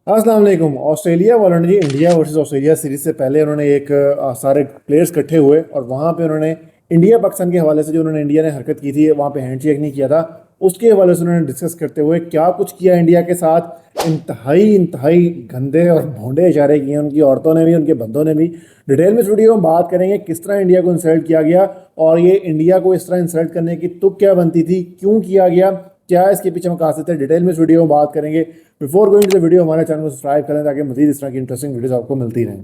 अस्सलाम वालेकुम। ऑस्ट्रेलिया वालों ने जी इंडिया वर्सेस ऑस्ट्रेलिया सीरीज से पहले उन्होंने एक सारे प्लेयर्स इकट्ठे हुए और वहाँ पे उन्होंने इंडिया पाकिस्तान के हवाले से जो उन्होंने इंडिया ने हरकत की थी वहाँ पे हैंडशेक नहीं किया था, उसके हवाले से उन्होंने डिस्कस करते हुए क्या कुछ किया इंडिया के साथ। इंतहाई इंतहाई गंदे और भोंडे इशारे किए उनकी औरतों ने भी, उनके बंदों ने भी। डिटेल में इस वीडियो में बात करेंगे किस तरह इंडिया को इंसल्ट किया गया और ये इंडिया को इस तरह इंसल्ट करने की तुक क्या बनती थी, क्यों किया गया, क्या इसके पीछे मकासद थे, डिटेल में इस वीडियो में बात करेंगे। Before going to the video हमारे चैनल को सब्सक्राइब करें ताकि मजीद इस तरह की इंटरेस्टिंग वीडियोस आपको मिलती रहें।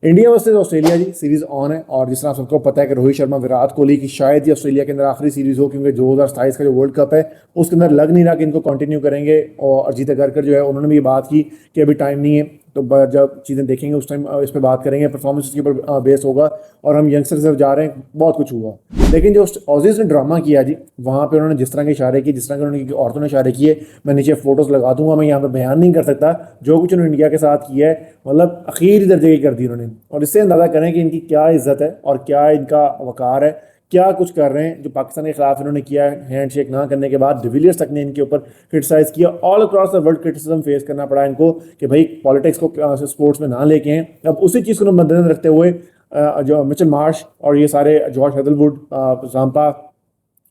इंडिया वर्सेस ऑस्ट्रेलिया जी सीरीज ऑन है और जिस तरह सबको पता है कि रोहित शर्मा विराट कोहली की शायद ही ऑस्ट्रेलिया के अंदर आखिरी सीरीज हो, क्योंकि 2027 का जो वर्ल्ड कप है उसके अंदर लग नहीं रहा कि इनको कंटिन्यू करेंगे। और अजीत अगरकर जो है उन्होंने भी ये बात की कि अभी टाइम नहीं है, तो जब चीज़ें देखेंगे उस टाइम इस पर बात करेंगे। परफॉर्मेंस के ऊपर बेस होगा और हम यंगस्टर से जा रहे हैं, बहुत कुछ हुआ। लेकिन जो ऑजीज ने ड्रामा किया जी, वहाँ पे उन्होंने जिस तरह के इशारे किए, जिस तरह के उन्होंने औरतों ने इशारे किए, मैं नीचे फोटोज लगा दूंगा, मैं यहाँ पे बयान नहीं कर सकता जो कुछ उन्होंने इंडिया के साथ किया है। मतलब आखिरी दर्जे की कर दी उन्होंने। और इससे अंदाजा करें कि इनकी क्या इज्जत है और क्या इनका वकार है, क्या कुछ कर रहे हैं। जो पाकिस्तान के खिलाफ इन्होंने किया है हैंड शेक ना करने के बाद, डिविलियर्स तक ने इनके ऊपर क्रिटिसाइज किया। All across the world criticism face करना पड़ा इनको कि भाई पॉलिटिक्स को स्पोर्ट्स में ना लेके हैं। अब उसी चीज़ को मद्देनजर रखते हुए जो मिचेल मार्श और ये सारे जॉर्ज हेजलवुड, जाम्पा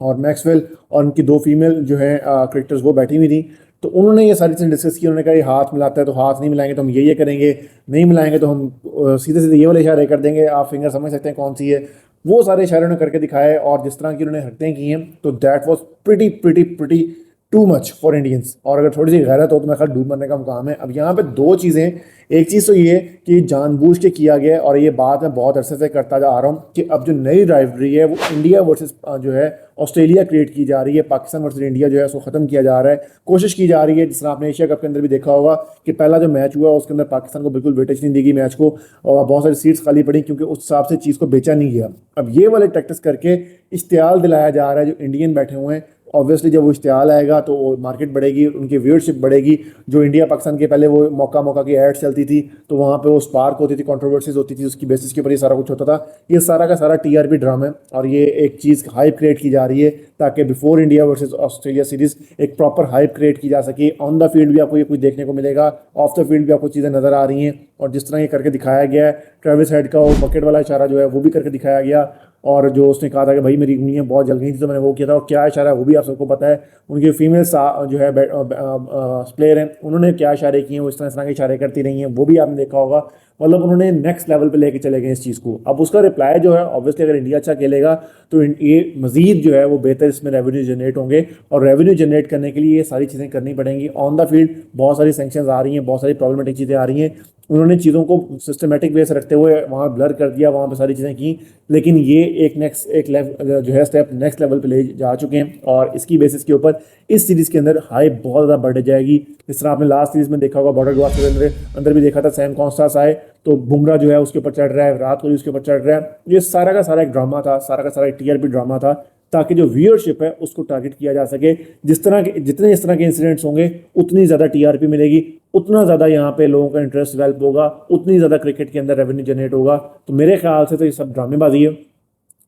और मैक्सवेल और उनकी दो फीमेल जो है क्रिकेटर्स वो बैठी हुई थी, तो उन्होंने ये सारी चीज़ें डिस्कस की। उन्होंने कहा ये हाथ मिलाता है तो हाथ नहीं मिलाएंगे तो हम ये करेंगे, नहीं मिलाएंगे तो हम सीधे सीधे ये वाले इशारे कर देंगे, आप फिंगर समझ सकते हैं कौन सी है। वो सारे इशारे उन्होंने करके दिखाए और जिस तरह की उन्होंने हरकतें की हैं, तो that was pretty pretty pretty too much for Indians. और अगर थोड़ी सी गैरत हो तो मैं ख्याल डूब मरने का मुकाम है। अब यहाँ पे दो चीज़ें, एक चीज़ तो ये कि जानबूझ के किया गया और ये बात मैं बहुत अरसे से करता जा रहा हूँ कि अब जो नई राइवलरी है वो इंडिया वर्सेस जो है ऑस्ट्रेलिया क्रिएट की जा रही है, पाकिस्तान वर्सेस इंडिया जो है उसको ख़त्म किया जा रहा है, कोशिश की जा रही है। जिस तरह आपने एशिया कप के अंदर भी देखा होगा कि पहला जो मैच हुआ उसके अंदर पाकिस्तान को बिल्कुल वेटेज नहीं दी गई मैच को, और बहुत सारी सीट्स खाली पड़ी क्योंकि उस हिसाब से चीज़ को बेचा नहीं गया। अब ये वाले टैक्टिस करके इश्तियाल दिलाया जा रहा है जो इंडियन बैठे हुए हैं। ऑब्वियसली जब वो इश्तियाल आएगा तो मार्केट बढ़ेगी, उनकी व्यूअरशिप बढ़ेगी। जो इंडिया पाकिस्तान के पहले वो मौका मौका की एड्स चलती थी तो वहाँ पे वो स्पार्क होती थी, कंट्रोवर्सीज होती थी, उसकी बेसिस के ऊपर ये सारा कुछ होता था। ये सारा का सारा टीआरपी ड्रामा है और ये एक चीज़ हाइप क्रिएट की जा रही है ताकि before India versus Australia series एक प्रॉपर हाइप क्रिएट की जा सके। ऑन द फील्ड भी आपको ये कुछ देखने को मिलेगा, ऑफ द फील्ड भी आपको चीज़ें नज़र आ रही हैं। और जिस तरह ये करके दिखाया गया है, ट्रेविस हेड का वो बकेट वाला इशारा जो है वो भी करके दिखाया गया। और जो उसने कहा था कि भाई मेरी उंगलियां बहुत जल गई थी तो मैंने वो किया था, और क्या इशारा है वो भी आप सबको पता है। उनके फीमेल जो है प्लेयर हैं उन्होंने क्या इशारे किए हैं, वो इस तरह के इशारे करती रही हैं, वो भी आपने देखा होगा। मतलब उन्होंने नेक्स्ट लेवल पे लेके चले गए इस चीज़ को। अब उसका रिप्लाई जो है ऑब्वियसली अगर इंडिया अच्छा खेलेगा तो ये मजीद जो है वो बेहतर इसमें रेवेन्यू जनरेट होंगे, और रेवेन्यू जनरेट करने के लिए ये सारी चीज़ें करनी पड़ेंगी। ऑन द फील्ड बहुत सारी सेंक्शंस आ रही हैं, बहुत सारी प्रॉब्लमेटिक चीज़ें आ रही हैं। उन्होंने चीज़ों को सिस्टमेटिक वे से रखते हुए वहाँ ब्लर कर दिया, वहाँ पे सारी चीज़ें की। लेकिन ये एक लेवल जो है स्टेप नेक्स्ट लेवल पे ले जा चुके हैं और इसकी बेसिस के ऊपर इस सीरीज़ के अंदर हाइप बहुत ज़्यादा बढ़ जाएगी। जिस तरह आपने लास्ट सीरीज़ में देखा होगा, बॉर्डर गवास्कर के अंदर भी देखा था, सैम कॉन्स्टास आए तो बुमराह जो है उसके ऊपर चढ़ रहा है, विराट कोहली उसके ऊपर चढ़ रहा है। ये सारा का सारा एक ड्रामा था, सारा का सारा एक टीआरपी ड्रामा था ताकि जो व्यूअरशिप है उसको टारगेट किया जा सके। जितने इस तरह के इंसिडेंट्स होंगे उतनी ज़्यादा टीआरपी मिलेगी, उतना ज़्यादा यहाँ पे लोगों का इंटरेस्ट डेवलप होगा, उतनी ज़्यादा क्रिकेट के अंदर रेवेन्यू जनरेट होगा। तो मेरे ख्याल से तो ये सब ड्रामेबाजी है।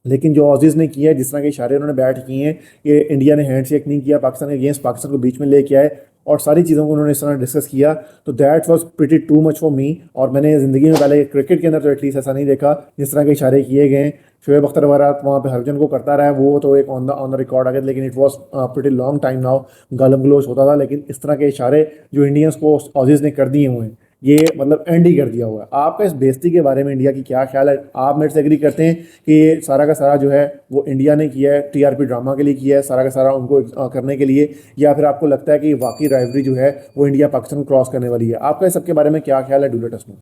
लेकिन जो ऑजीज़ ने किया है, जिस तरह के इशारे उन्होंने बैठ किए हैं कि इंडिया ने हैंडशेक नहीं किया पाकिस्तान के अगेंस्ट, पाकिस्तान को बीच में लेके आए और सारी चीज़ों को उन्होंने इस तरह डिस्कस किया, तो that was pretty too much for me. और मैंने ज़िंदगी में पहले क्रिकेट के अंदर तो एटलीस्ट ऐसा नहीं देखा जिस तरह के इशारे किए गए हैं। शोएब अख्तर वगैरह वहाँ पे हरजन को करता रहा है, वो तो एक ऑन द रिकॉर्ड आ गया, लेकिन it was pretty long time now गालम गलोच होता था। लेकिन इस तरह के इशारे जो इंडियंस को ऑजीज़ ने कर दिए हुए हैं, ये मतलब एंड ही कर दिया हुआ है। आपका इस बेइज्जती के बारे में इंडिया की क्या ख्याल है? आप मेरे से एग्री करते हैं कि ये सारा का सारा जो है वो इंडिया ने किया है, टीआरपी ड्रामा के लिए किया है, सारा का सारा उनको करने के लिए, या फिर आपको लगता है कि वाकई राइवलरी जो है वो इंडिया पाकिस्तान क्रॉस करने वाली है? आपका इस सब के बारे में क्या ख्याल है? Do let us know.